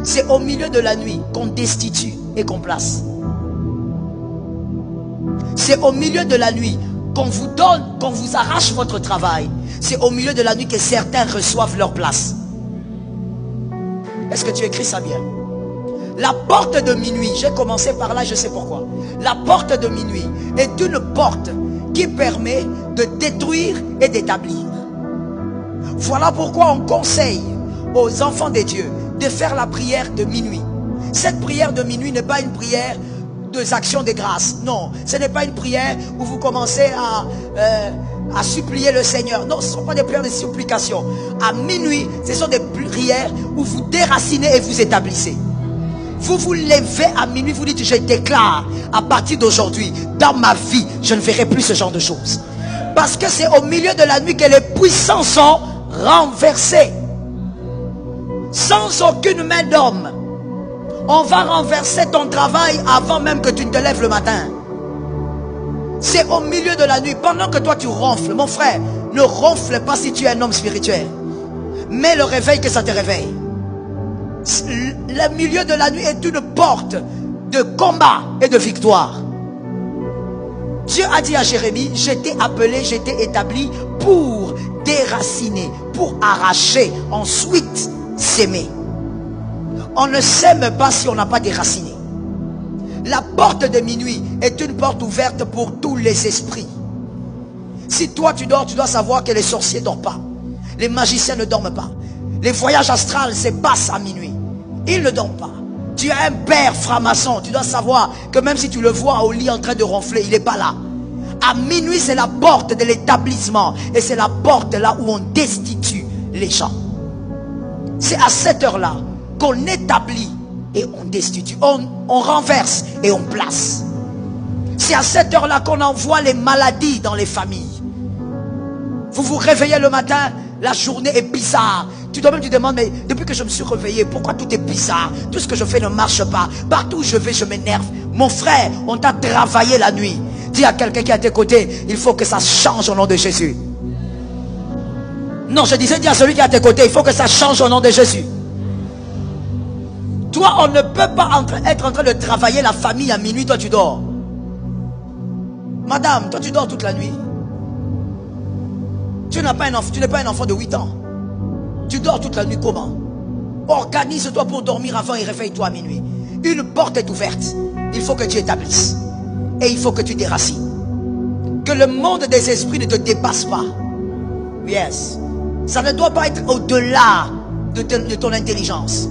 C'est au milieu de la nuit qu'on destitue et qu'on place. C'est au milieu de la nuit qu'on vous donne, qu'on vous arrache votre travail. C'est au milieu de la nuit que certains reçoivent leur place. Est-ce que tu écris ça bien? La porte de minuit, j'ai commencé par là, je sais pourquoi. La porte de minuit est une porte qui permet de détruire et d'établir. Voilà pourquoi on conseille aux enfants de Dieu de faire la prière de minuit. Cette prière de minuit n'est pas une prière des actions de grâce. Non, ce n'est pas une prière où vous commencez à supplier le Seigneur. Non, ce ne sont pas des prières de supplication. À minuit, ce sont des prières où vous déracinez et vous établissez. Vous vous levez à minuit, vous dites: je déclare à partir d'aujourd'hui, dans ma vie, je ne verrai plus ce genre de choses. Parce que c'est au milieu de la nuit que les puissants sont renversés. Sans aucune main d'homme. On va renverser ton travail avant même que tu ne te lèves le matin. C'est au milieu de la nuit, pendant que toi tu ronfles. Mon frère, ne ronfle pas si tu es un homme spirituel. Mais le réveil que ça te réveille. Le milieu de la nuit est une porte de combat et de victoire. Dieu a dit à Jérémie: je t'ai appelé, je t'ai établi pour déraciner, pour arracher, ensuite s'aimer. On ne s'aime pas si on n'a pas déraciné. La porte de minuit est une porte ouverte pour tous les esprits. Si toi tu dors, tu dois savoir que les sorciers ne dorment pas. Les magiciens ne dorment pas. Les voyages astrales se passent à minuit. Ils ne dorment pas. Tu as un père franc-maçon, tu dois savoir que même si tu le vois au lit en train de ronfler, il n'est pas là. À minuit, c'est la porte de l'établissement. Et c'est la porte là où on destitue les gens. C'est à cette heure-là qu'on établit et on destitue. On renverse et on place. C'est à cette heure-là qu'on envoie les maladies dans les familles. Vous vous réveillez le matin, la journée est bizarre. Toi-même tu demandes: mais depuis que je me suis réveillé, pourquoi tout est bizarre? Tout ce que je fais ne marche pas. Partout où je vais, je m'énerve. Mon frère, on t'a travaillé la nuit. Dis à quelqu'un qui est à tes côtés: il faut que ça change au nom de Jésus. Non, je disais, dis à celui qui est à tes côtés: il faut que ça change au nom de Jésus. Toi, on ne peut pas être en train de travailler la famille à minuit, toi tu dors. Madame, toi tu dors toute la nuit. Tu n'es pas un enfant de 8 ans. Tu dors toute la nuit comment? Organise-toi pour dormir avant et réveille-toi à minuit. Une porte est ouverte. Il faut que tu établisses. Et il faut que tu déracines. Que le monde des esprits ne te dépasse pas. Yes. Ça ne doit pas être au-delà de ton intelligence.